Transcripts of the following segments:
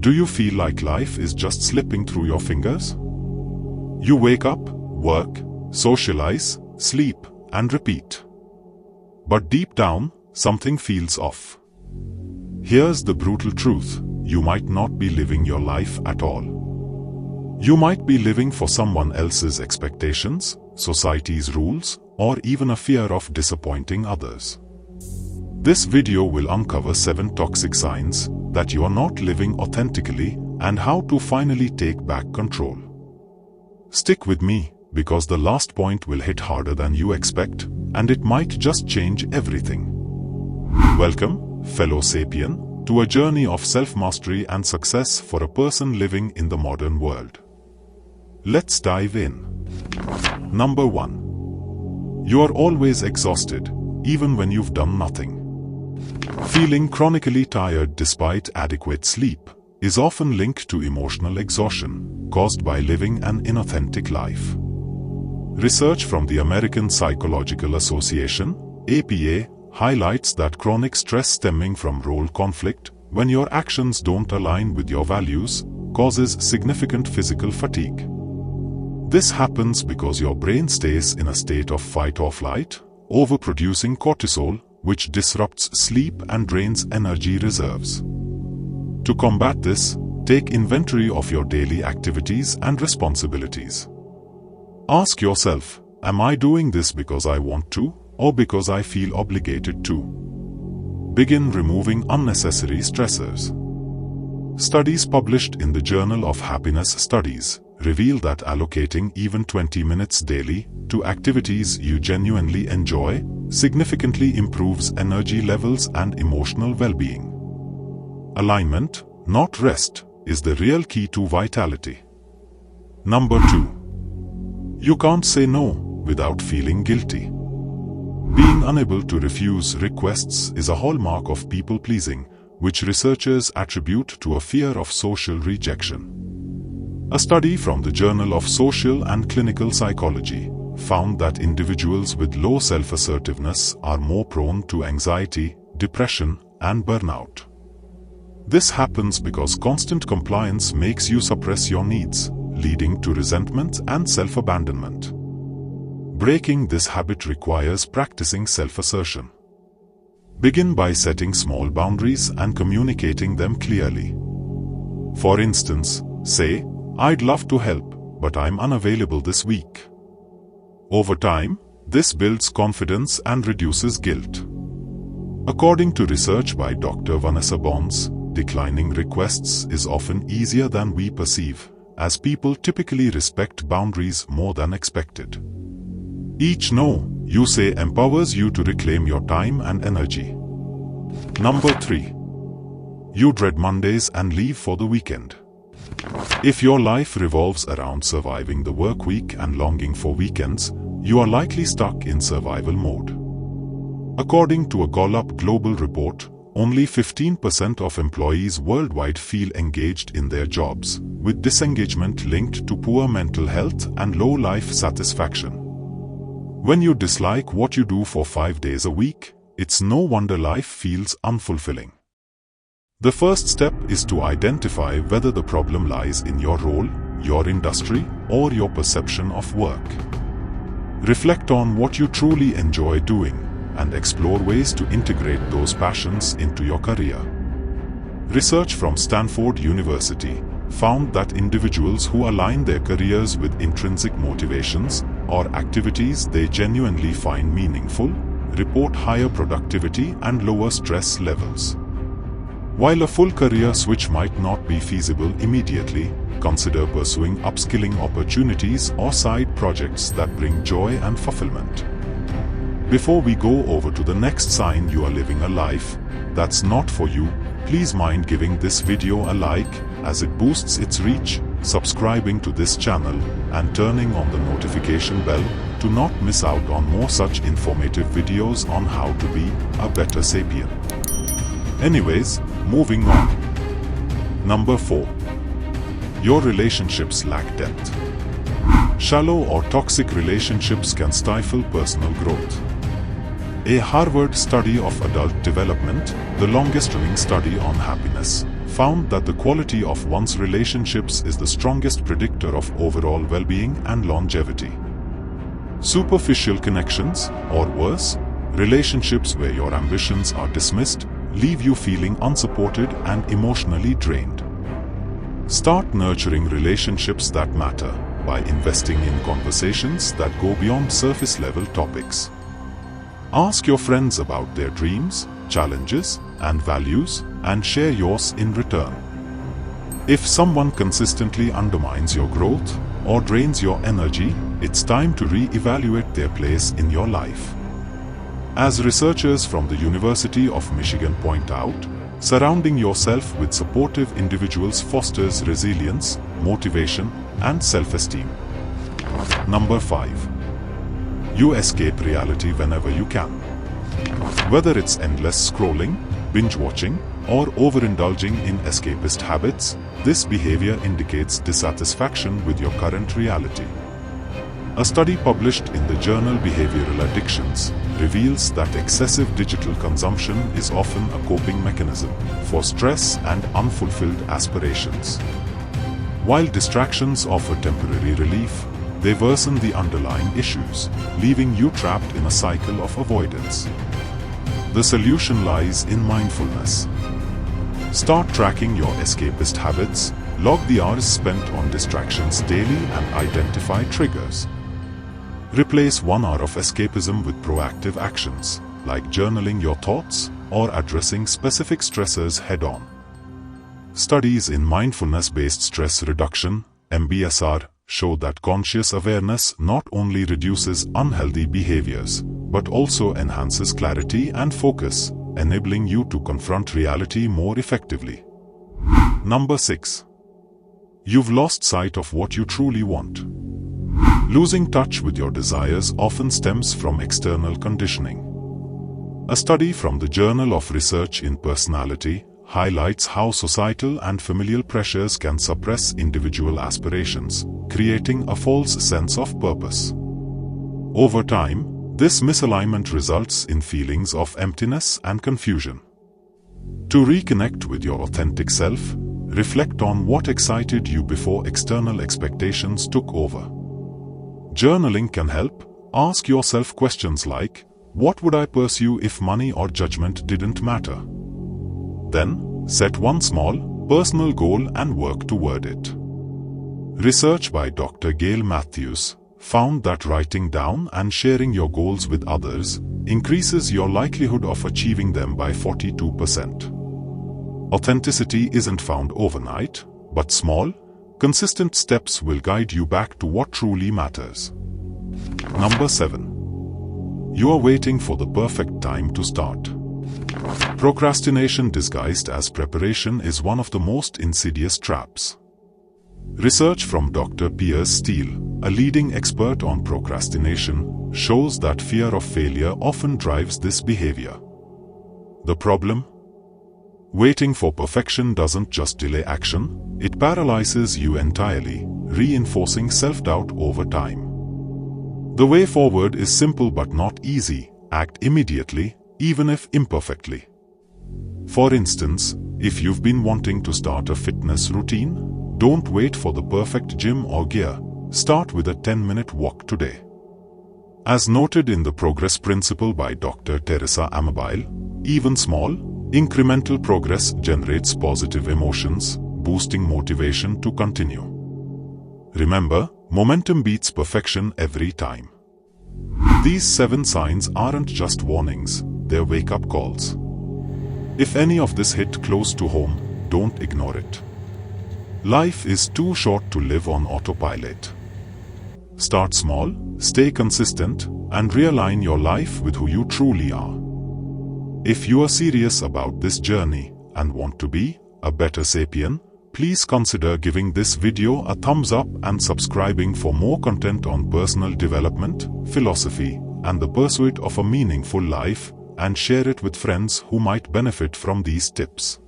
Do you feel like life is just slipping through your fingers? You wake up, work, socialize, sleep, and repeat. But deep down, something feels off. Here's the brutal truth: you might not be living your life at all. You might be living for someone else's expectations, society's rules, or even a fear of disappointing others. This video will uncover 7 toxic signs that you are not living authentically and how to finally take back control. Stick with me, because the last point will hit harder than you expect, and it might just change everything. Welcome, fellow Sapien, to a journey of self-mastery and success for a person living in the modern world. Let's dive in. Number 1. You are always exhausted, even when you've done nothing. Feeling chronically tired despite adequate sleep is often linked to emotional exhaustion caused by living an inauthentic life. Research from the American Psychological Association, APA, highlights that chronic stress stemming from role conflict, when your actions don't align with your values, causes significant physical fatigue. This happens because your brain stays in a state of fight or flight, overproducing cortisol, which disrupts sleep and drains energy reserves. To combat this, take inventory of your daily activities and responsibilities. Ask yourself, am I doing this because I want to, or because I feel obligated to? Begin removing unnecessary stressors. Studies published in the Journal of Happiness Studies reveal that allocating even 20 minutes daily to activities you genuinely enjoy significantly improves energy levels and emotional well-being. Alignment, not rest, is the real key to vitality. Number 2. You can't say no without feeling guilty. Being unable to refuse requests is a hallmark of people-pleasing, which researchers attribute to a fear of social rejection. A study from the Journal of Social and Clinical Psychology found that individuals with low self-assertiveness are more prone to anxiety, depression, and burnout. This happens because constant compliance makes you suppress your needs, leading to resentment and self-abandonment. Breaking this habit requires practicing self-assertion. Begin by setting small boundaries and communicating them clearly. For instance, say, "I'd love to help, but I'm unavailable this week." Over time, this builds confidence and reduces guilt. According to research by Dr. Vanessa Bonds, declining requests is often easier than we perceive, as people typically respect boundaries more than expected. Each no you say empowers you to reclaim your time and energy. Number 3. You dread Mondays and leave for the weekend. If your life revolves around surviving the work week and longing for weekends, you are likely stuck in survival mode. According to a Gallup global report, only 15% of employees worldwide feel engaged in their jobs, with disengagement linked to poor mental health and low life satisfaction. When you dislike what you do for 5 days a week, it's no wonder life feels unfulfilling. The first step is to identify whether the problem lies in your role, your industry, or your perception of work. Reflect on what you truly enjoy doing, and explore ways to integrate those passions into your career. Research from Stanford University found that individuals who align their careers with intrinsic motivations or activities they genuinely find meaningful report higher productivity and lower stress levels. While a full career switch might not be feasible immediately, consider pursuing upskilling opportunities or side projects that bring joy and fulfillment. Before we go over to the next sign you are living a life that's not for you, please mind giving this video a like, as it boosts its reach, subscribing to this channel, and turning on the notification bell to not miss out on more such informative videos on how to be a better sapien. Anyways, moving on. Number 4. Your relationships lack depth. Shallow or toxic relationships can stifle personal growth. A Harvard study of adult development, the longest-running study on happiness, found that the quality of one's relationships is the strongest predictor of overall well-being and longevity. Superficial connections, or worse, relationships where your ambitions are dismissed, leave you feeling unsupported and emotionally drained. Start nurturing relationships that matter by investing in conversations that go beyond surface-level topics. Ask your friends about their dreams, challenges, and values, and share yours in return. If someone consistently undermines your growth or drains your energy, it's time to re-evaluate their place in your life. As researchers from the University of Michigan point out, surrounding yourself with supportive individuals fosters resilience, motivation, and self-esteem. Number 5. You escape reality whenever you can. Whether it's endless scrolling, binge-watching, or overindulging in escapist habits, this behavior indicates dissatisfaction with your current reality. A study published in the journal Behavioral Addictions reveals that excessive digital consumption is often a coping mechanism for stress and unfulfilled aspirations. While distractions offer temporary relief, they worsen the underlying issues, leaving you trapped in a cycle of avoidance. The solution lies in mindfulness. Start tracking your escapist habits, log the hours spent on distractions daily, and identify triggers. Replace 1 hour of escapism with proactive actions, like journaling your thoughts or addressing specific stressors head-on. Studies in mindfulness-based stress reduction, MBSR, show that conscious awareness not only reduces unhealthy behaviors, but also enhances clarity and focus, enabling you to confront reality more effectively. Number 6. You've lost sight of what you truly want. Losing touch with your desires often stems from external conditioning. A study from the Journal of Research in Personality highlights how societal and familial pressures can suppress individual aspirations, creating a false sense of purpose. Over time, this misalignment results in feelings of emptiness and confusion. To reconnect with your authentic self, reflect on what excited you before external expectations took over. Journaling can help. Ask yourself questions like, what would I pursue if money or judgment didn't matter? Then, set one small, personal goal and work toward it. Research by Dr. Gail Matthews found that writing down and sharing your goals with others increases your likelihood of achieving them by 42%. Authenticity isn't found overnight, but small, consistent steps will guide you back to what truly matters. Number 7. You are waiting for the perfect time to start. Procrastination disguised as preparation is one of the most insidious traps. Research from Dr. Piers Steele, a leading expert on procrastination, shows that fear of failure often drives this behavior. The problem? Waiting for perfection doesn't just delay action, it paralyzes you entirely, reinforcing self-doubt over time. The way forward is simple but not easy. Act immediately, even if imperfectly. For instance, if you've been wanting to start a fitness routine, don't wait for the perfect gym or gear. Start with a 10-minute walk today. As noted in the Progress Principle by Dr. Teresa Amabile, even small, incremental progress generates positive emotions, boosting motivation to continue. Remember, momentum beats perfection every time. These 7 signs aren't just warnings, they're wake-up calls. If any of this hit close to home, don't ignore it. Life is too short to live on autopilot. Start small, stay consistent, and realign your life with who you truly are. If you are serious about this journey and want to be a better sapien, please consider giving this video a thumbs up and subscribing for more content on personal development, philosophy, and the pursuit of a meaningful life, and share it with friends who might benefit from these tips.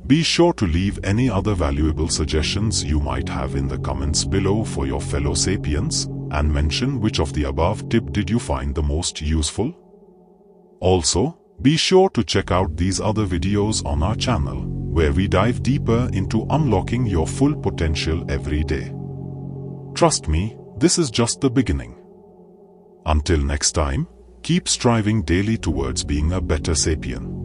Be sure to leave any other valuable suggestions you might have in the comments below for your fellow sapiens, and mention which of the above tips did you find the most useful. Also, be sure to check out these other videos on our channel. where we dive deeper into unlocking your full potential every day. Trust me, this is just the beginning. Until next time, keep striving daily towards being a better sapien.